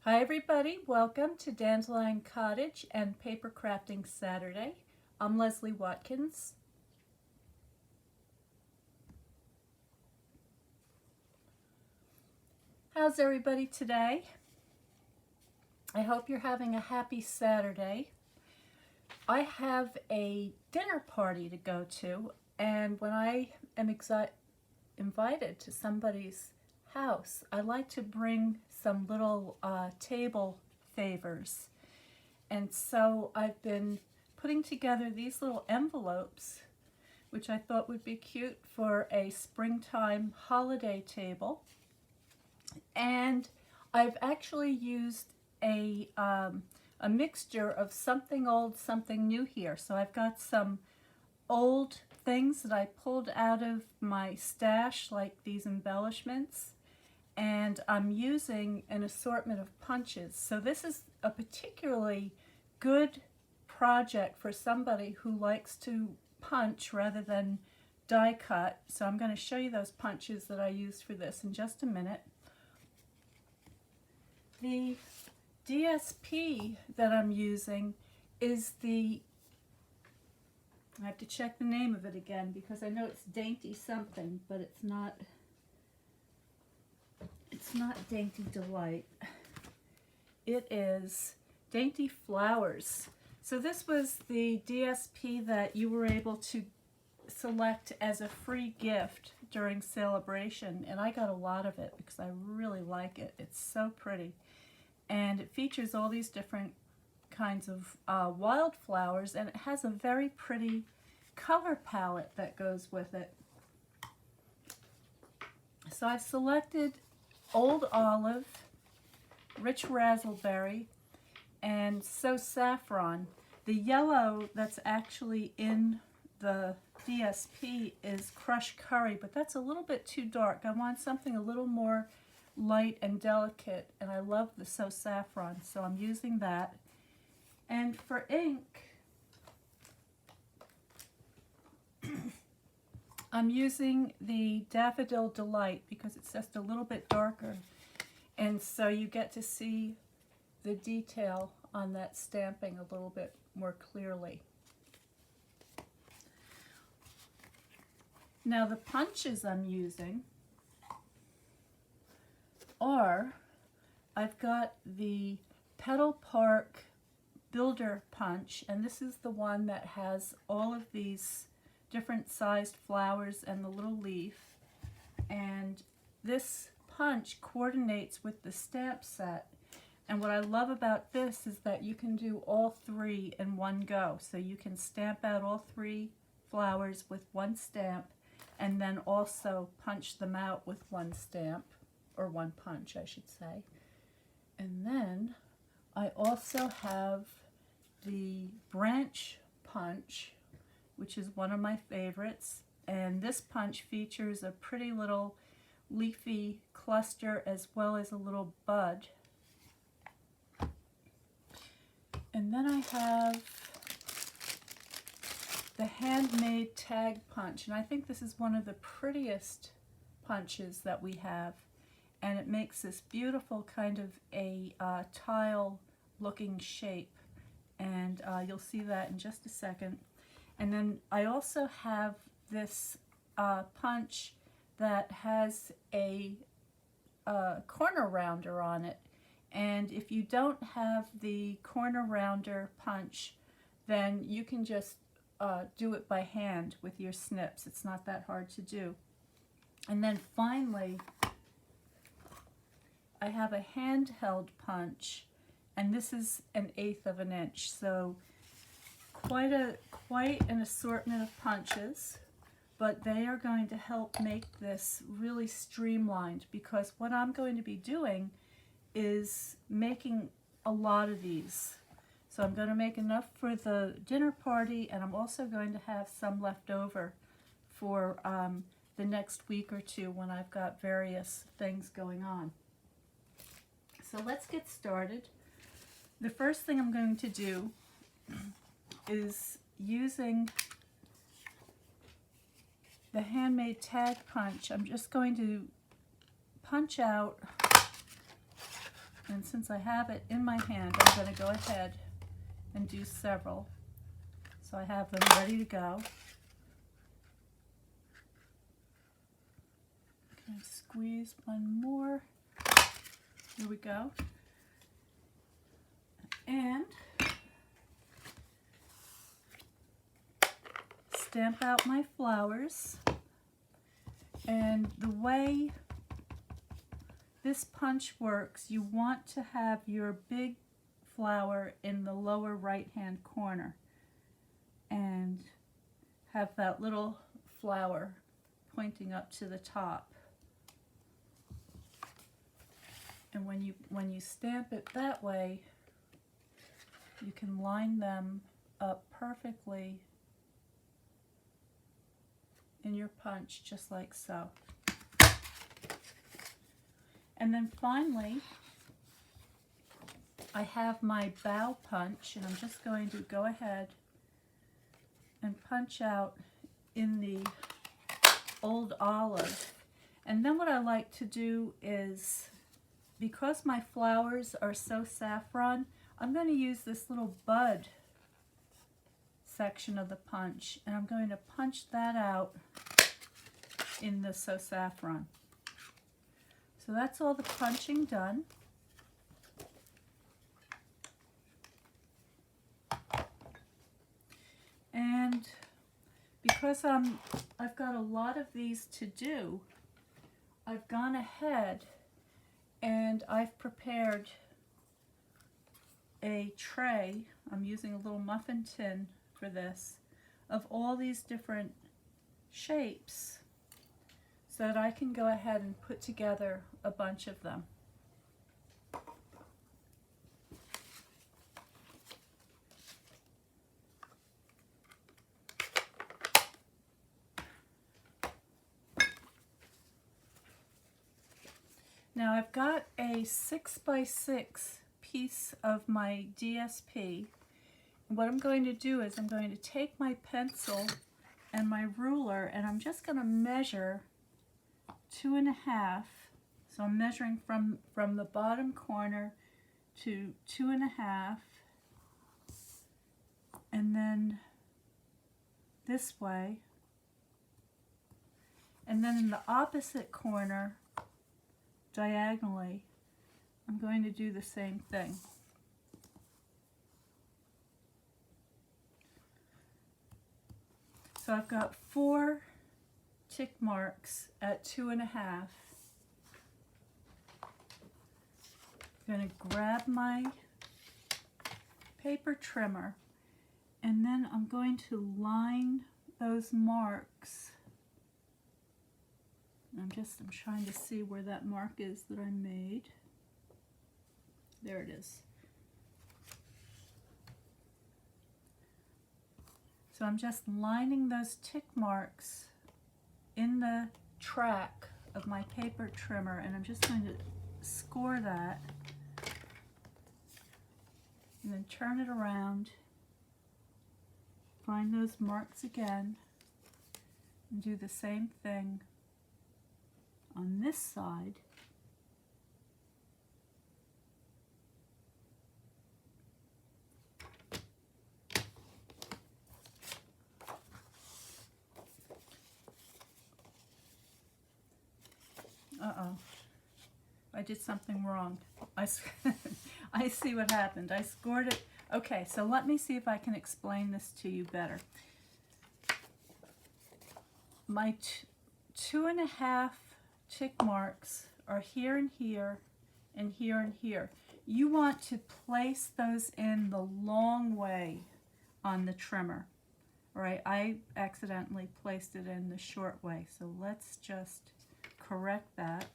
Hi everybody, welcome to Dandelion Cottage and Paper Crafting Saturday. I'm Leslie Watkins. How's everybody today? I hope you're having a happy Saturday. I have a dinner party to go to, and when I am invited to somebody's house, I like to bring some little table favors. And so I've been putting together these little envelopes, which I thought would be cute for a springtime holiday table. And I've actually used a mixture of something old, something new here. So I've got some old things that I pulled out of my stash, like these embellishments, and I'm using an assortment of punches. So this is a particularly good project for somebody who likes to punch rather than die cut. So I'm going to show you those punches that I used for this in just a minute. The DSP that I'm using is I have to check the name of it again because I know it's Dainty something, but it's not Dainty Delight. It is Dainty Flowers. So this was the DSP that you were able to select as a free gift during celebration, and I got a lot of it because I really like it. It's so pretty, and it features all these different kinds of wildflowers, and it has a very pretty color palette that goes with it. So I've selected Old Olive, Rich Razzleberry, and So Saffron. The yellow that's actually in the DSP is Crushed Curry, but that's a little bit too dark. I want something a little more light and delicate, and I love the So Saffron, so I'm using that. And for ink, I'm using the Daffodil Delight because it's just a little bit darker, and so you get to see the detail on that stamping a little bit more clearly. Now the punches I'm using are, I've got the Petal Park Builder Punch, and this is the one that has all of these different sized flowers and the little leaf, and this punch coordinates with the stamp set. And what I love about this is that you can do all three in one go. So you can stamp out all three flowers with one stamp, and then also punch them out with one stamp, or one punch I should say. And then I also have the branch punch, which is one of my favorites, and this punch features a pretty little leafy cluster as well as a little bud. And then I have the handmade tag punch, and I think this is one of the prettiest punches that we have, and it makes this beautiful kind of a tile looking shape, and you'll see that in just a second. And then I also have this punch that has a corner rounder on it, and if you don't have the corner rounder punch, then you can just do it by hand with your snips. It's not that hard to do. And then finally, I have a handheld punch, and this is 1/8 of an inch, so quite an assortment of punches, but they are going to help make this really streamlined, because what I'm going to be doing is making a lot of these. So I'm going to make enough for the dinner party, and I'm also going to have some left over for the next week or two when I've got various things going on. So let's get started. The first thing I'm going to do is, using the handmade tag punch, I'm just going to punch out And since I have it in my hand, I'm going to go ahead and do several. So I have them ready to go. Okay, squeeze one more. Here we go. And stamp out my flowers. And the way this punch works, you want to have your big flower in the lower right hand corner and have that little flower pointing up to the top. And when you stamp it that way, you can line them up perfectly in your punch, just like so. And then finally, I have my bow punch, and I'm just going to go ahead and punch out in the old olive. And then what I like to do is, because my flowers are so saffron, I'm going to use this little bud section of the punch, and I'm going to punch that out in the so saffron. So that's all the punching done. And because I've got a lot of these to do, I've gone ahead and I've prepared a tray. I'm using a little muffin tin for this, of all these different shapes, so that I can go ahead and put together a bunch of them. Now I've got a 6x6 piece of my DSP. And what I'm going to do is I'm going to take my pencil and my ruler, and I'm just going to measure 2.5. So I'm measuring from the bottom corner to 2.5, and then this way, and then in the opposite corner diagonally, I'm going to do the same thing. So I've got 4 tick marks at 2.5. I'm going to grab my paper trimmer, and then I'm going to line those marks. I'm trying to see where that mark is that I made. There it is. So I'm just lining those tick marks in the track of my paper trimmer, and I'm just going to score that and then turn it around, find those marks again, and do the same thing on this side. Uh-oh, I did something wrong. I see what happened. I scored it. Okay, so let me see if I can explain this to you better. My 2.5 tick marks are here and here and here and here. You want to place those in the long way on the trimmer. All right, I accidentally placed it in the short way, so let's just correct that.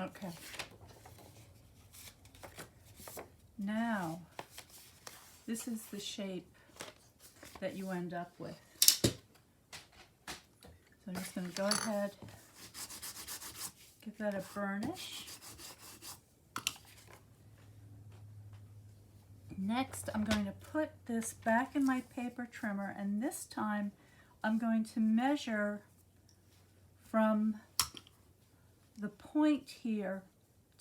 Okay. Now, this is the shape that you end up with. So I'm just going to go ahead, give that a burnish. Next, I'm going to put this back in my paper trimmer, and this time I'm going to measure from the point here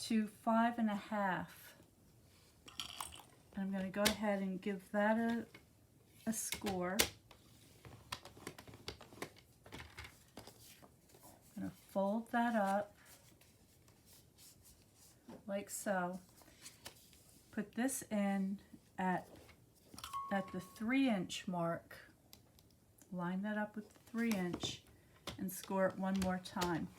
to 5.5. And I'm going to go ahead and give that a score. I'm going to fold that up like so. Put this in at the 3-inch mark. Line that up with the 3-inch and score it one more time.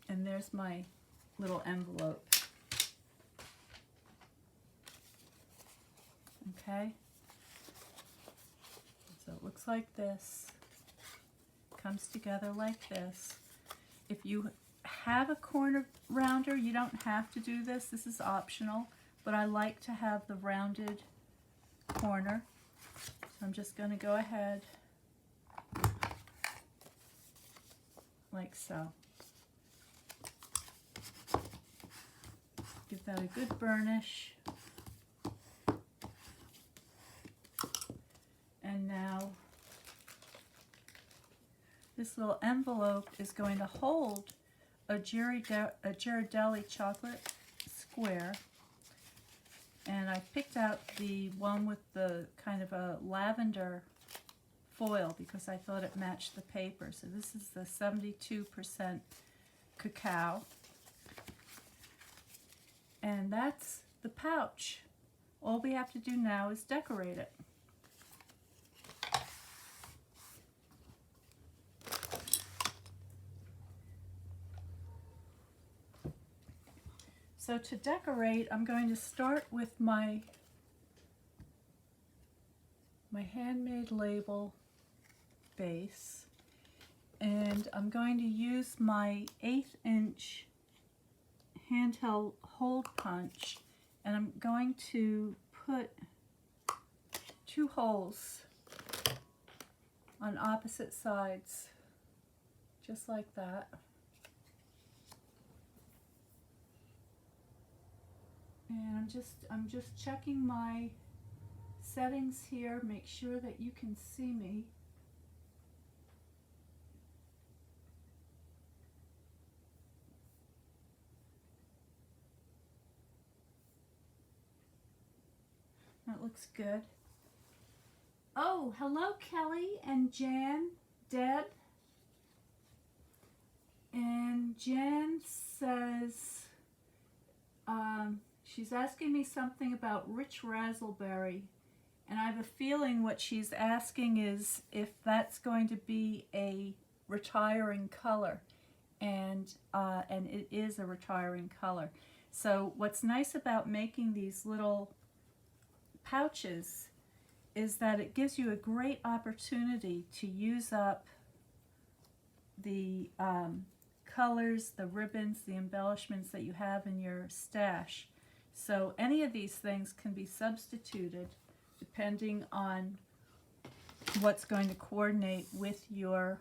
And there's my little envelope. Okay? So it looks like this. Comes together like this. If you have a corner rounder, you don't have to do this. This is optional, but I like to have the rounded corner. So I'm just going to go ahead like so. Give that a good burnish. And now this little envelope is going to hold a Ghirardelli chocolate square. And I picked out the one with the kind of a lavender foil because I thought it matched the paper. So this is the 72% cacao. And that's the pouch. All we have to do now is decorate it. So to decorate, I'm going to start with my handmade label base, and I'm going to use my 1/8-inch handheld hole punch, and I'm going to put 2 holes on opposite sides, just like that. And I'm just checking my settings here, make sure that you can see me. That looks good. Oh, hello Kelly and Jan, Deb. And Jan says, she's asking me something about rich raspberry, and I have a feeling what she's asking is if that's going to be a retiring color, and it is a retiring color. So what's nice about making these little pouches is that it gives you a great opportunity to use up the colors, the ribbons, the embellishments that you have in your stash. So any of these things can be substituted depending on what's going to coordinate with your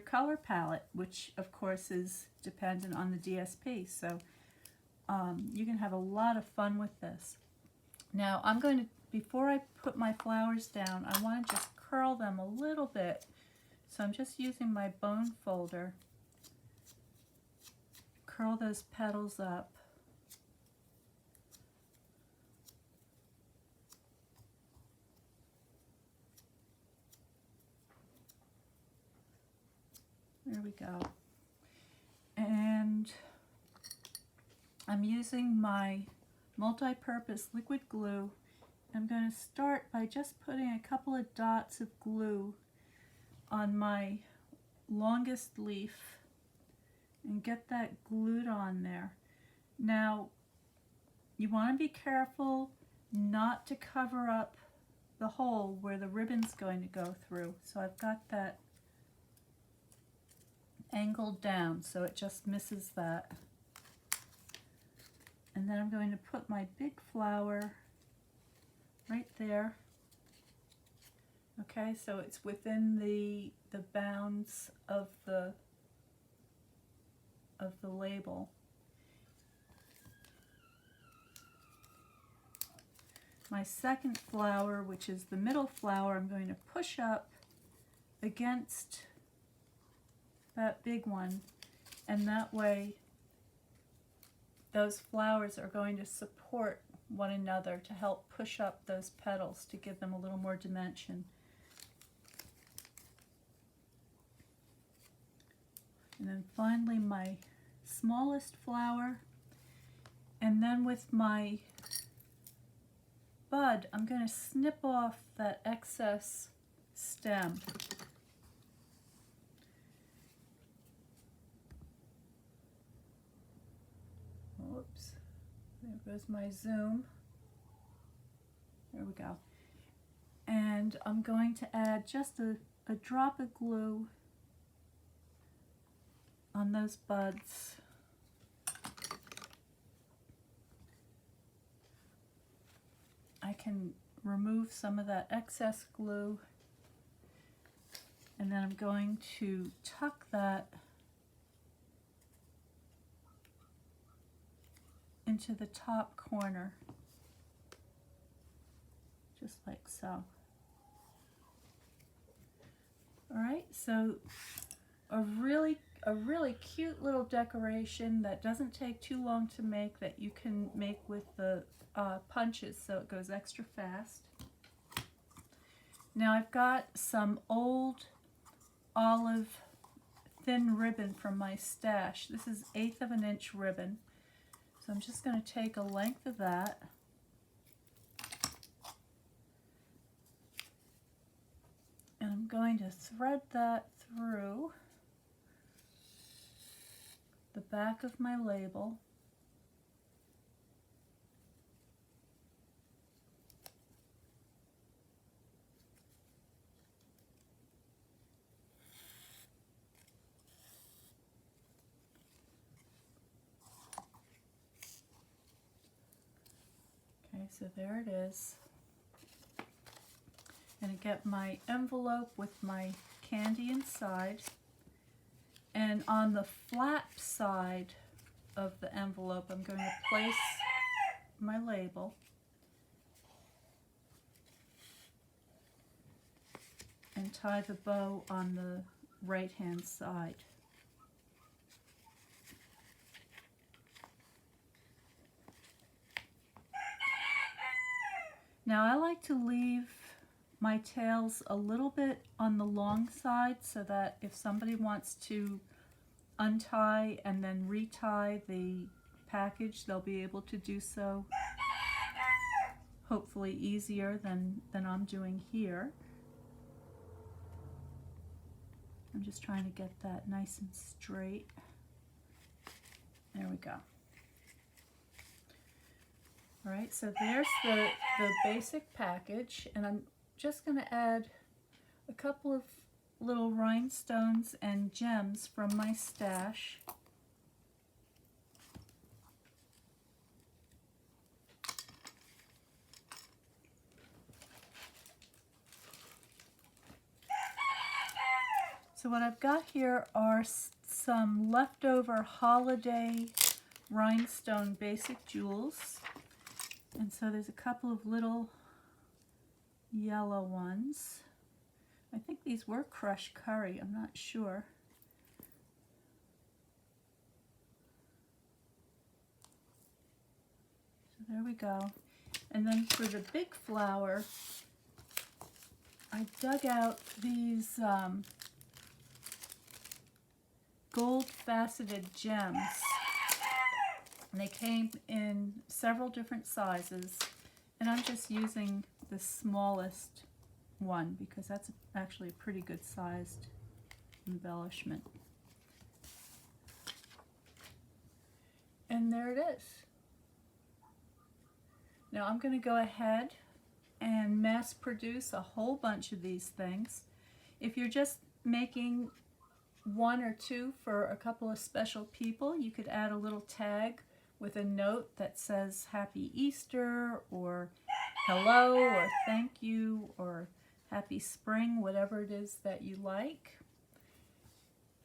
color palette, which of course is dependent on the DSP. So you can have a lot of fun with this. Now I'm going to, before I put my flowers down, I want to just curl them a little bit. So I'm just using my bone folder. Curl those petals up. There we go. And I'm using my multi-purpose liquid glue. I'm going to start by just putting a couple of dots of glue on my longest leaf and get that glued on there. Now, you want to be careful not to cover up the hole where the ribbon's going to go through. So I've got that angled down so it just misses that. And then I'm going to put my big flower right there. Okay, so it's within the bounds of the label. My second flower, which is the middle flower, I'm going to push up against that big one, and that way those flowers are going to support one another to help push up those petals to give them a little more dimension. And then finally my smallest flower, and then with my bud I'm going to snip off that excess stem. Whoops, there goes my zoom. There we go. And I'm going to add just a drop of glue on those buds. I can remove some of that excess glue, and then I'm going to tuck that into the top corner, just like so. All right, so a really cute little decoration that doesn't take too long to make, that you can make with the punches so it goes extra fast. Now I've got some old olive thin ribbon from my stash. This is 1/8 of an inch ribbon. So I'm just going to take a length of that and I'm going to thread that through the back of my label. Okay, so there it is. And I get my envelope with my candy inside. And on the flap side of the envelope, I'm going to place my label. And tie the bow on the right-hand side. Now I like to leave my tails a little bit on the long side so that if somebody wants to untie and then retie the package, they'll be able to do so hopefully easier than I'm doing here. I'm just trying to get that nice and straight. There we go. All right, so there's the basic package, and I'm just going to add a couple of little rhinestones and gems from my stash. So what I've got here are some leftover holiday rhinestone basic jewels. And so there's a couple of little yellow ones. I think these were crushed curry, I'm not sure. So there we go. And then for the big flower, I dug out these gold faceted gems. And they came in several different sizes, and I'm just using the smallest one because that's actually a pretty good sized embellishment. And there it is. Now I'm going to go ahead and mass produce a whole bunch of these things. If you're just making one or two for a couple of special people, you could add a little tag with a note that says Happy Easter or hello or thank you or happy spring, whatever it is that you like.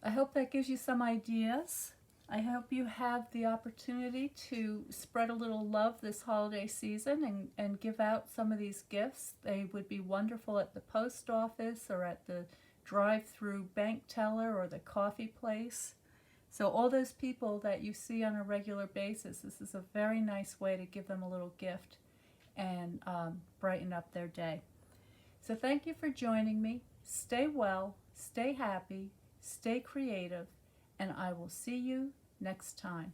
I hope that gives you some ideas. I hope you have the opportunity to spread a little love this holiday season and give out some of these gifts. They would be wonderful at the post office or at the drive-through bank teller or the coffee place. So all those people that you see on a regular basis, this is a very nice way to give them a little gift and brighten up their day. So thank you for joining me. Stay well, stay happy, stay creative, and I will see you next time.